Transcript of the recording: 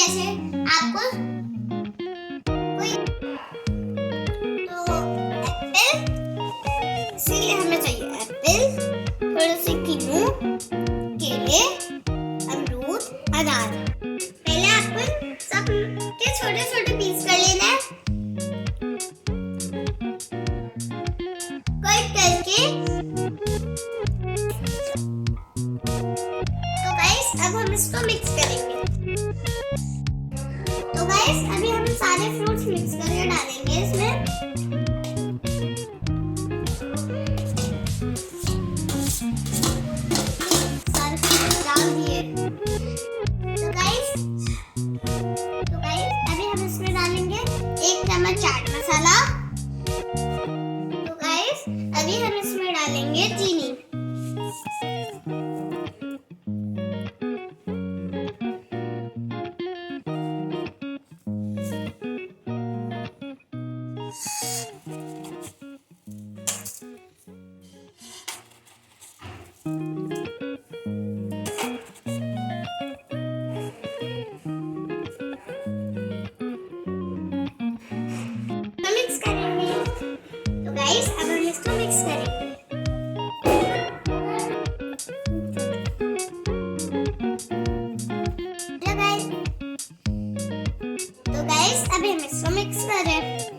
जैसे आपको कोई तो एप्पल, इसीलिए हमें चाहिए एप्पल, थोड़े से कीनू, केले, अमरूद, अनार। पहले आपको सब के छोटे छोटे पीस कर लेना है, कट करके। तो गाइस अब हम इसको मिक्स करेंगे। तो गाइस अभी हम सारे फ्रूट्स मिक्स करके डालेंगे इसमें। सारे फ्रूट्स डाल दिए। तो गाइस अभी हम इसमें डालेंगे 1 चम्मच चाट मसाला। तो गाइस अभी हम इसमें डालेंगे चीनी। मिक्स करेंगे। तो गाइस अब हम इसको मिक्स करेंगे। तो गाइस अभी हम इसको मिक्स कर रहे हैं।